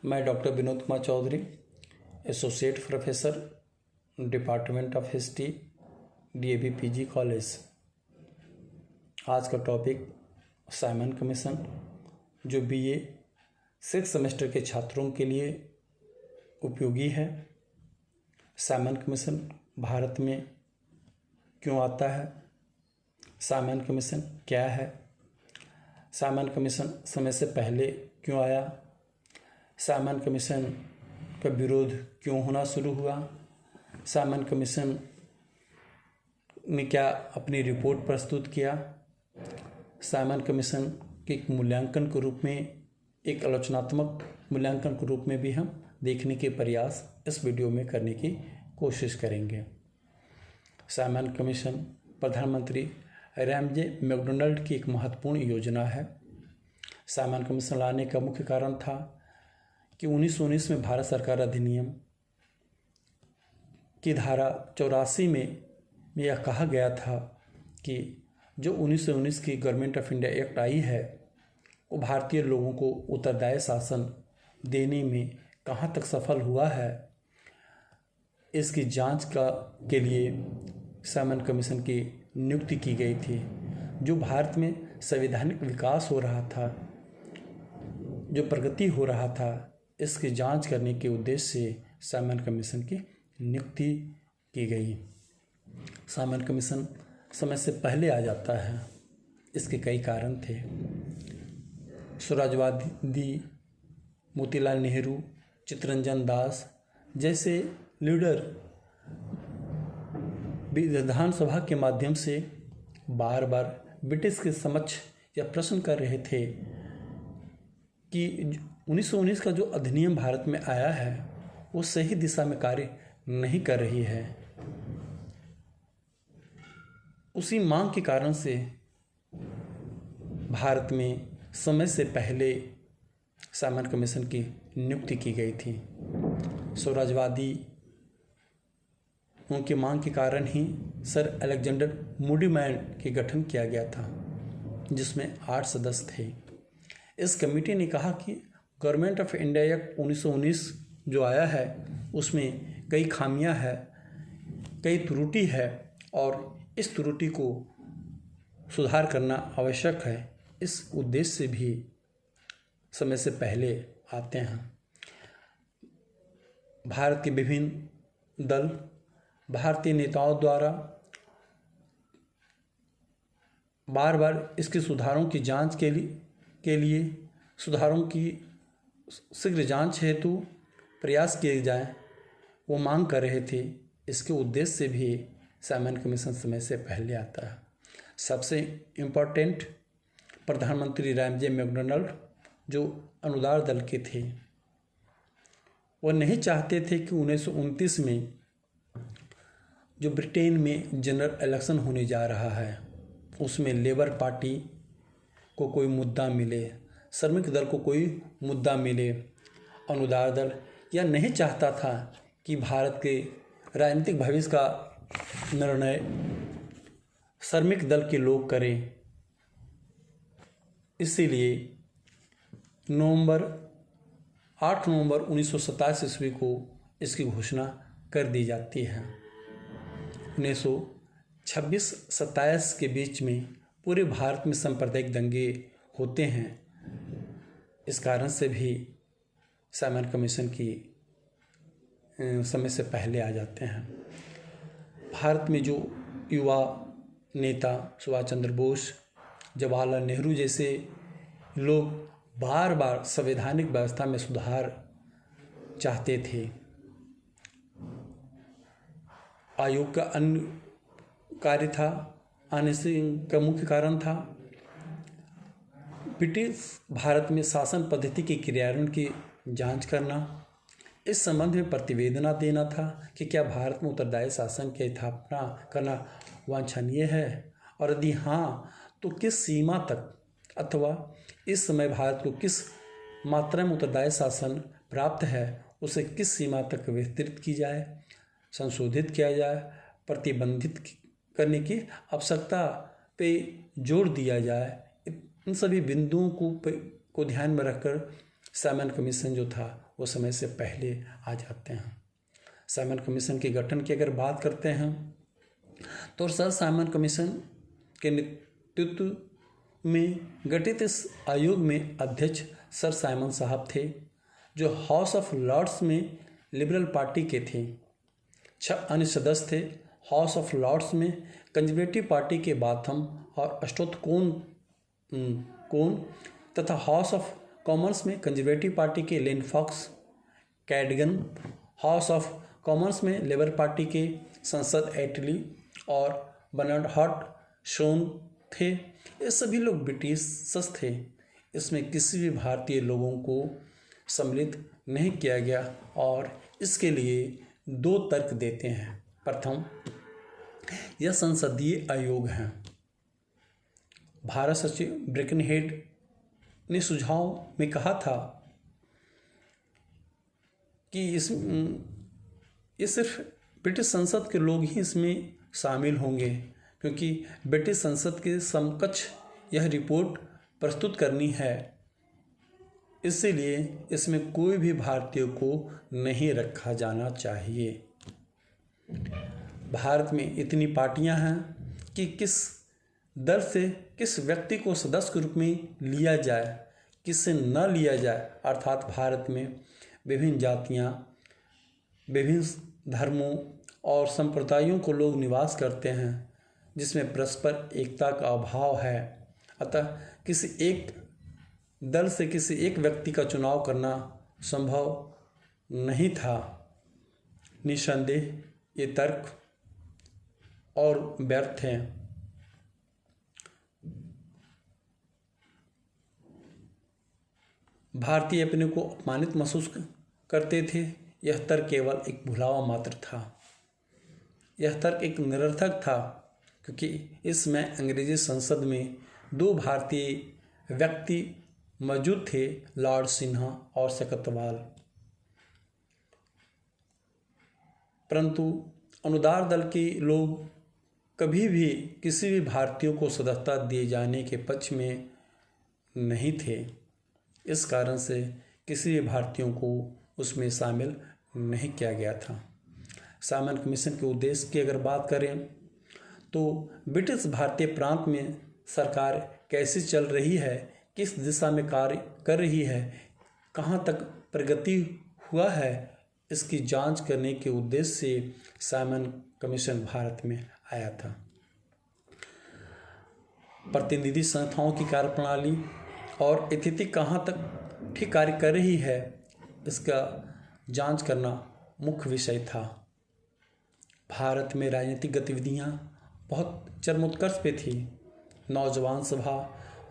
मैं doctor Vinod Kumar Chaudhary, associate professor, department of history, DAV PG college. आज का टॉपिक साइमन कमीशन, जो बीए 6 सेमेस्टर के छात्रों के लिए उपयोगी है। साइमन कमीशन भारत में क्यों आता है? साइमन कमीशन क्या है? साइमन कमीशन समय से पहले क्यों आया? साइमन कमीशन का विरोध क्यों होना शुरू हुआ? साइमन कमीशन ने क्या अपनी रिपोर्ट प्रस्तुत किया? साइमन कमीशन के एक मूल्यांकन के रूप में, एक आलोचनात्मक मूल्यांकन के रूप में भी हम देखने के प्रयास इस वीडियो में करने की कोशिश करेंगे। साइमन कमीशन प्रधानमंत्री रैमजे मैकडोनाल्ड की एक महत्वपूर्ण योजना है। साइमन कमीशन लाने का मुख्य कारण था कि 1919 में भारत सरकार अधिनियम की धारा 84 में यह कहा गया था कि जो 1919 की गवर्नमेंट ऑफ इंडिया एक्ट आई है, वो भारतीय लोगों को उत्तरदायी शासन देने में कहाँ तक सफल हुआ है, इसकी जांच के लिए साइमन कमीशन की नियुक्ति की गई थी। जो भारत में संवैधानिक विकास हो रहा था, जो प्रगति हो रहा था, इसकी जांच करने के उद्देश्य से साइमन कमीशन की नियुक्ति की गई। साइमन कमीशन समय से पहले आ जाता है, इसके कई कारण थे। स्वराजवादी मोतीलाल नेहरू, चित्तरंजन दास जैसे लीडर विधानसभा के माध्यम से बार बार ब्रिटिश के समक्ष यह प्रश्न कर रहे थे कि 1919 का जो अधिनियम भारत में आया है, वो सही दिशा में कार्य नहीं कर रही है। उसी मांग के कारण से भारत में समय से पहले साइमन कमीशन की नियुक्ति की गई थी। स्वराजवादी उनकी मांग के कारण ही सर अलेक्जेंडर मूडी मैन के गठन किया गया था, जिसमें 8 सदस्य थे। इस कमेटी ने कहा कि गवर्नमेंट ऑफ इंडिया एक्ट 1919 जो आया है, उसमें कई खामियां हैं, कई त्रुटि है, और इस त्रुटि को सुधार करना आवश्यक है। इस उद्देश्य से भी समय से पहले आते हैं। भारत के विभिन्न दल, भारतीय नेताओं द्वारा बार बार इसके सुधारों की जांच के लिए सुधारों की शीघ्र जांच हेतु प्रयास किए जाएं, वो मांग कर रहे थे। इसके उद्देश्य से भी साइमन कमीशन समय से पहले आता है। सबसे इम्पोर्टेंट प्रधानमंत्री रैमजे मैकडोनाल्ड, जो अनुदार दल के थे, वो नहीं चाहते थे कि 1929 में जो ब्रिटेन में जनरल इलेक्शन होने जा रहा है, उसमें लेबर पार्टी को कोई मुद्दा मिले, श्रमिक दल को कोई मुद्दा मिले। अनुदार दल यह नहीं चाहता था कि भारत के राजनीतिक भविष्य का निर्णय श्रमिक दल के लोग करें। इसीलिए 8 नवंबर 1927 ईस्वी को इसकी घोषणा कर दी जाती है। 1926-27 के बीच में पूरे भारत में सांप्रदायिक दंगे होते हैं। इस कारण से भी साइमन कमीशन की समय से पहले आ जाते हैं। भारत में जो युवा नेता सुभाष चंद्र बोस, जवाहरलाल नेहरू जैसे लोग बार बार संवैधानिक व्यवस्था में सुधार चाहते थे। आयोग का अन्य कार्य था, आने से का मुख्य कारण था ब्रिटिश भारत में शासन पद्धति के क्रियान्वयन की जांच करना। इस संबंध में प्रतिवेदन देना था कि क्या भारत में उत्तरदायी शासन की स्थापना करना वांछनीय है, और यदि हाँ, तो किस सीमा तक, अथवा इस समय भारत को किस मात्रा में उत्तरदायी शासन प्राप्त है, उसे किस सीमा तक विस्तृत की जाए, संशोधित किया जाए, प्रतिबंधित करने की आवश्यकता पे जोर दिया जाए। इन सभी बिंदुओं को ध्यान में रखकर साइमन कमीशन जो था वो समय से पहले आ जाते हैं। साइमन कमीशन के गठन की अगर बात करते हैं तो सर साइमन कमीशन के नेतृत्व में गठित इस आयोग में अध्यक्ष सर साइमन साहब थे, जो हाउस ऑफ लॉर्ड्स में लिबरल पार्टी के थे। 6 अन्य सदस्य थे। हाउस ऑफ लॉर्ड्स में कंजर्वेटिव पार्टी के बाथम और अस्टोथ कोन तथा हाउस ऑफ कॉमन्स में कंजर्वेटिव पार्टी के Lane Fox Cadogan, House of Commons में लेबर पार्टी के संसद एटली और बर्नार्ड हॉट शोन थे। ये सभी लोग ब्रिटिश थे। इसमें किसी भी भारतीय लोगों को सम्मिलित नहीं किया गया और इसके लिए 2 तर्क देते हैं। प्रथम, यह संसदीय आयोग है। भारत सचिव ब्रेकनहेड ने सुझाव में कहा था कि ये सिर्फ ब्रिटिश संसद के लोग ही इसमें शामिल होंगे, क्योंकि ब्रिटिश संसद के समकक्ष यह रिपोर्ट प्रस्तुत करनी है, इसलिए इसमें कोई भी भारतीय को नहीं रखा जाना चाहिए। भारत में इतनी पार्टियां हैं कि किस दल से किस व्यक्ति को सदस्य के रूप में लिया जाए, किससे न लिया जाए। अर्थात भारत में विभिन्न जातियां, विभिन्न धर्मों और संप्रदायों को लोग निवास करते हैं, जिसमें परस्पर एकता का अभाव है। अतः किसी एक दल से किसी एक व्यक्ति का चुनाव करना संभव नहीं था। निसंदेह ये तर्क और व्यर्थ हैं। भारतीय अपने को अपमानित महसूस करते थे। यह तर्क केवल एक भुलावा मात्र था। यह तर्क एक निरर्थक था, क्योंकि इसमें अंग्रेजी संसद में 2 भारतीय व्यक्ति मौजूद थे, लॉर्ड सिन्हा और सकतवाल। परंतु अनुदार दल के लोग कभी भी किसी भी भारतीयों को सदस्यता दिए जाने के पक्ष में नहीं थे। इस कारण से किसी भी भारतीयों को उसमें शामिल नहीं किया गया था। साइमन कमीशन के उद्देश्य की अगर बात करें तो ब्रिटिश भारतीय प्रांत में सरकार कैसी चल रही है, किस दिशा में कार्य कर रही है, कहाँ तक प्रगति हुआ है, इसकी जांच करने के उद्देश्य से साइमन कमीशन भारत में आया था। प्रतिनिधि संस्थाओं की कार्यप्रणाली और स्थिति कहाँ तक ठीक कार्य कर रही है, इसका जांच करना मुख्य विषय था। भारत में राजनीतिक गतिविधियां बहुत चरमोत्कर्ष पे थी। नौजवान सभा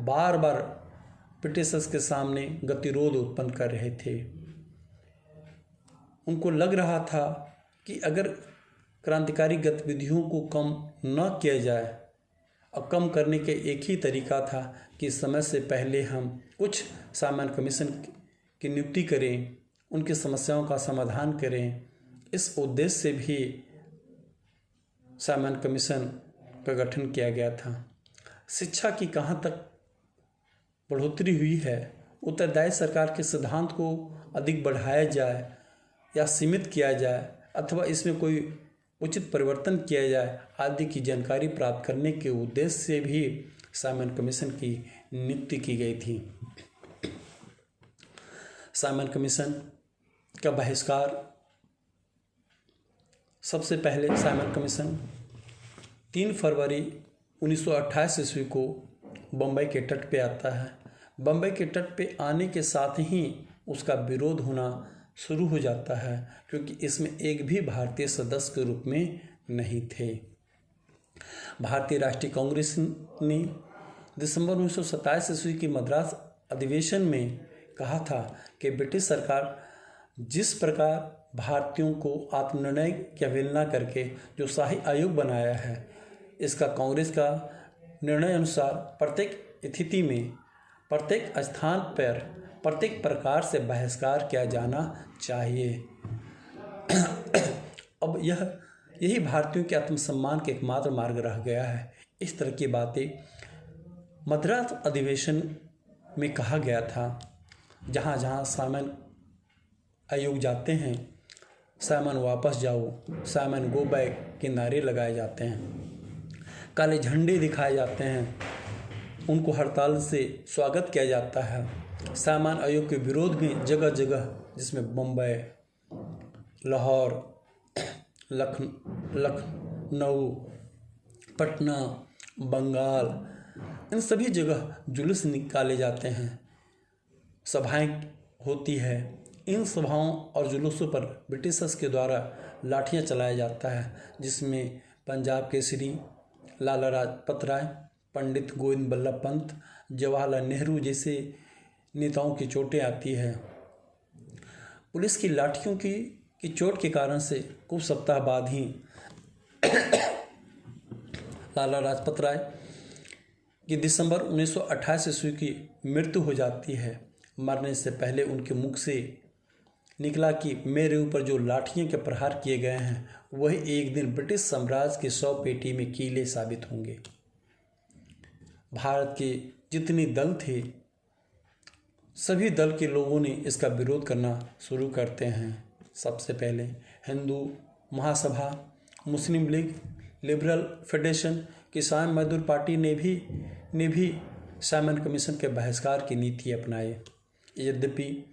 बार बार ब्रिटिशर्स के सामने गतिरोध उत्पन्न कर रहे थे। उनको लग रहा था कि अगर क्रांतिकारी गतिविधियों को कम न किया जाए, और कम करने के एक ही तरीका था कि समय से पहले हम कुछ साइमन कमीशन की नियुक्ति करें, उनकी समस्याओं का समाधान करें। इस उद्देश्य से भी साइमन कमीशन का गठन किया गया था। शिक्षा की कहाँ तक बढ़ोतरी हुई है, उत्तरदायी सरकार के सिद्धांत को अधिक बढ़ाया जाए या सीमित किया जाए, अथवा इसमें कोई उचित परिवर्तन किया जाए आदि की जानकारी प्राप्त करने के उद्देश्य से भी साइमन कमीशन की नियुक्ति की गई थी। साइमन कमीशन का बहिष्कार, सबसे पहले साइमन कमीशन 3 फरवरी 1928 ईस्वी को बम्बई के तट पे आता है। बम्बई के तट पे आने के साथ ही उसका विरोध होना शुरू हो जाता है, क्योंकि इसमें एक भी भारतीय सदस्य के रूप में नहीं थे। भारतीय राष्ट्रीय कांग्रेस ने दिसंबर 1927 ईस्वी की मद्रास अधिवेशन में कहा था कि ब्रिटिश सरकार जिस प्रकार भारतीयों को आत्मनिर्णय की अवहेलना करके जो शाही आयोग बनाया है, इसका कांग्रेस का निर्णय अनुसार प्रत्येक स्थिति में, प्रत्येक स्थान पर, प्रत्येक प्रकार से बहिष्कार किया जाना चाहिए। अब यही भारतीयों के आत्मसम्मान के एकमात्र मार्ग रह गया है। इस तरह की बातें मद्रास अधिवेशन में कहा गया था। जहाँ जहाँ साइमन आयोग जाते हैं, साइमन वापस जाओ, साइमन गो बैक के नारे लगाए जाते हैं, काले झंडे दिखाए जाते हैं, उनको हड़ताल से स्वागत किया जाता है। साइमन आयोग के विरोध में जगह जगह, जिसमें बम्बई, लाहौर, लखनऊ, पटना, बंगाल, इन सभी जगह जुलूस निकाले जाते हैं, सभाएं होती है। इन सभाओं और जुलूसों पर ब्रिटिशर्स के द्वारा लाठियां चलाया जाता है, जिसमें पंजाब केसरी, लाला लाजपत राय, पंडित गोविंद बल्लभ पंत, जवाहरलाल नेहरू जैसे नेताओं की चोटें आती है। पुलिस की लाठियों की चोट के कारण से कुछ सप्ताह बाद ही लाला लाजपत राय की दिसंबर 1928 ईस्वी की मृत्यु हो जाती है। मरने से पहले उनके मुख से निकला कि मेरे ऊपर जो लाठियों के प्रहार किए गए हैं वही एक दिन ब्रिटिश साम्राज्य के 100 पेटी में कीले साबित होंगे। भारत के जितने दल थे, सभी दल के लोगों ने इसका विरोध करना शुरू करते हैं। सबसे पहले हिंदू महासभा, मुस्लिम लीग, लिबरल फेडरेशन, किसान मजदूर पार्टी ने भी साइमन कमीशन के बहिष्कार की नीति अपनाई। यद्यपि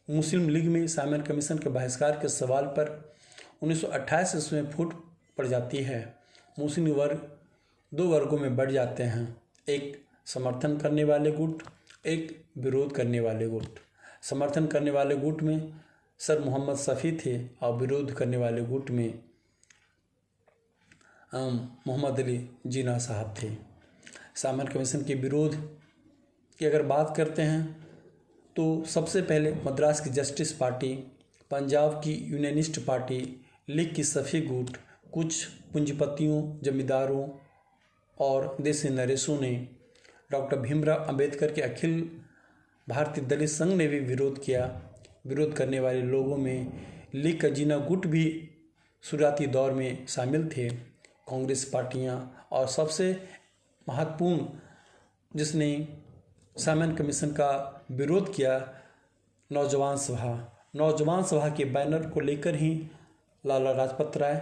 मुस्लिम लीग में साइमन कमीशन के बहिष्कार के सवाल पर 1928 ईस्वी में फूट पड़ जाती है। मुस्लिम वर्ग दो वर्गों में बढ़ जाते हैं, एक समर्थन करने वाले गुट, एक विरोध करने वाले गुट। समर्थन करने वाले गुट में सर मोहम्मद शफी थे और विरोध करने वाले गुट में मोहम्मद अली जिन्ना साहब थे। साइमन कमीशन के विरोध की अगर बात करते हैं तो सबसे पहले मद्रास की जस्टिस पार्टी, पंजाब की यूनियनिस्ट पार्टी, लीग की सफ़ी गुट, कुछ पूंजीपतियों, जमींदारों और देसी नरेशों ने, डॉक्टर भीमराव अंबेडकर के अखिल भारतीय दलित संघ ने भी विरोध किया। विरोध करने वाले लोगों में लीग का जिन्ना गुट भी शुरुआती दौर में शामिल थे। कांग्रेस पार्टियां और सबसे महत्वपूर्ण जिसने साइमन कमीशन का विरोध किया, नौजवान सभा। नौजवान सभा के बैनर को लेकर ही लाला लाजपत राय,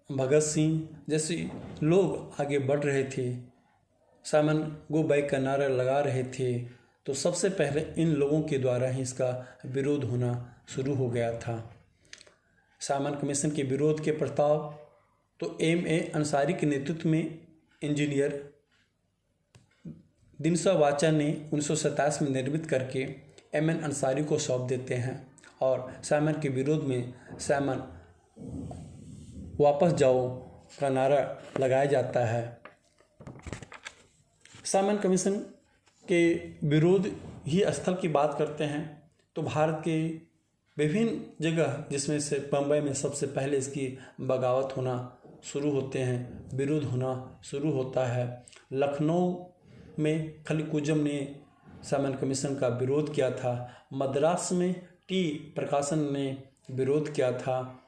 भगत सिंह जैसे लोग आगे बढ़ रहे थे, साइमन गो बैक का नारा लगा रहे थे, तो सबसे पहले इन लोगों के द्वारा ही इसका विरोध होना शुरू हो गया था। साइमन कमीशन के विरोध के प्रस्ताव तो M.A. अंसारी के नेतृत्व में इंजीनियर दिनसा वाचा ने 1927 में निर्मित करके M.N. अंसारी को सौंप देते हैं और साइमन के विरोध में साइमन वापस जाओ का नारा लगाया जाता है। साइमन कमीशन के विरोध ही स्थल की बात करते हैं तो भारत के विभिन्न जगह, जिसमें से बम्बई में सबसे पहले इसकी बगावत होना शुरू होते हैं, विरोध होना शुरू होता है। लखनऊ में खलीकुज्जम ने साइमन कमीशन का विरोध किया था। मद्रास में टी प्रकाशन ने विरोध किया था।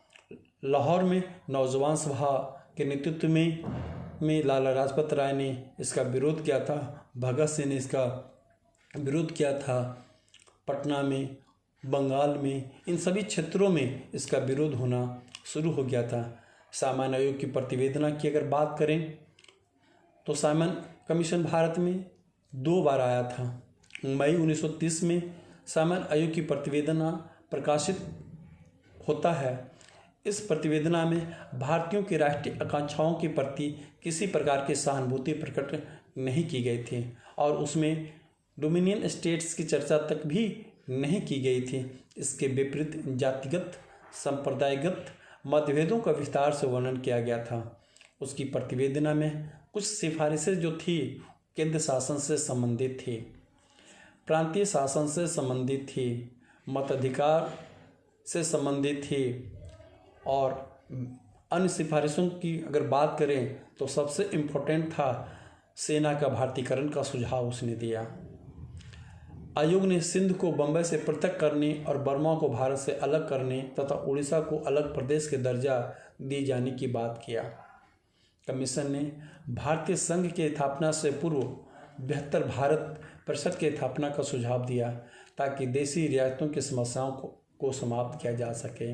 लाहौर में नौजवान सभा के नेतृत्व में लाला लाजपत राय ने इसका विरोध किया था। भगत सिंह ने इसका विरोध किया था। पटना में, बंगाल में, इन सभी क्षेत्रों में इसका विरोध होना शुरू हो गया था। साइमन आयोग की प्रतिवेदना की अगर बात करें तो साइमन कमीशन भारत में 2 बार आया था। मई 1930 में साइमन आयोग की प्रतिवेदना प्रकाशित होता है। इस प्रतिवेदना में भारतीयों की राष्ट्रीय आकांक्षाओं के प्रति किसी प्रकार की सहानुभूति प्रकट नहीं की गई थी और उसमें डोमिनियन स्टेट्स की चर्चा तक भी नहीं की गई थी। इसके विपरीत जातिगत, संप्रदायगत मतभेदों का विस्तार से वर्णन किया गया था। उसकी प्रतिवेदना में कुछ सिफारिशें जो थी केंद्र शासन से संबंधित थी, प्रांतीय शासन से संबंधित थी, मताधिकार से संबंधित थी और अन्य सिफारिशों की अगर बात करें तो सबसे इम्पोर्टेंट था सेना का भारतीकरण का सुझाव उसने दिया। आयोग ने सिंध को बंबई से पृथक करने और बर्मा को भारत से अलग करने तथा उड़ीसा को अलग प्रदेश के दर्जा दिए जाने की बात किया। कमीशन ने भारतीय संघ की स्थापना से पूर्व 72 भारत परिषद की स्थापना का सुझाव दिया ताकि देशी रियासतों की समस्याओं को समाप्त किया जा सके।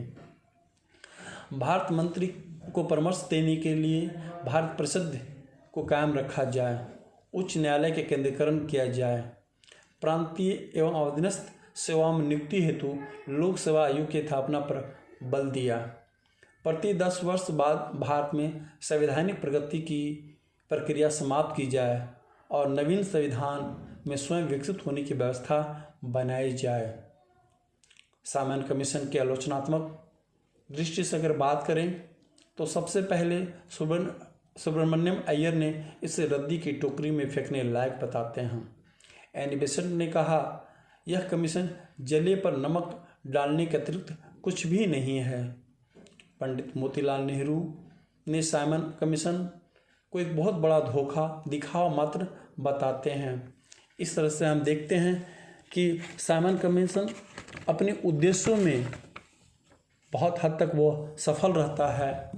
भारत मंत्री को परामर्श देने के लिए भारत परिषद को कायम रखा जाए, उच्च न्यायालय के केंद्रीकरण किया जाए, प्रांतीय एवं अधीनस्थ सेवाओं में नियुक्ति हेतु लोक सेवा आयोग की स्थापना पर बल दिया। प्रति 10 वर्ष बाद भारत में संवैधानिक प्रगति की प्रक्रिया समाप्त की जाए और नवीन संविधान में स्वयं विकसित होने की व्यवस्था बनाई जाए। साइमन कमीशन की आलोचनात्मक दृष्टि से अगर बात करें तो सबसे पहले सुब्रमण्यम अय्यर ने इसे रद्दी की टोकरी में फेंकने लायक बताते हैं। एनी बेसेंट ने कहा, यह कमीशन जले पर नमक डालने के अतिरिक्त कुछ भी नहीं है। पंडित मोतीलाल नेहरू ने साइमन कमीशन को एक बहुत बड़ा धोखा दिखावा मात्र बताते हैं। इस तरह से हम देखते हैं कि साइमन कमीशन अपने उद्देश्यों में बहुत हद तक वो सफल रहता है,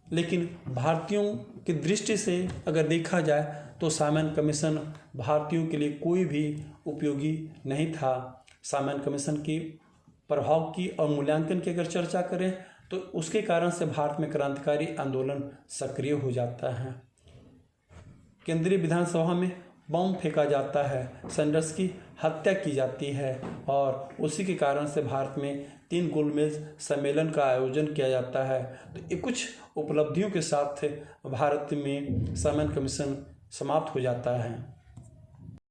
लेकिन भारतीयों की दृष्टि से अगर देखा जाए तो साइमन कमीशन भारतीयों के लिए कोई भी उपयोगी नहीं था। साइमन कमीशन की प्रभाव की और मूल्यांकन की अगर चर्चा करें तो उसके कारण से भारत में क्रांतिकारी आंदोलन सक्रिय हो जाता है। केंद्रीय विधानसभा में बम फेंका जाता है, सैंडर्स की हत्या की जाती है और उसी के कारण से भारत में 3 गोलमेज सम्मेलन का आयोजन किया जाता है। तो ये कुछ उपलब्धियों के साथ भारत में साइमन कमीशन समाप्त हो जाता है।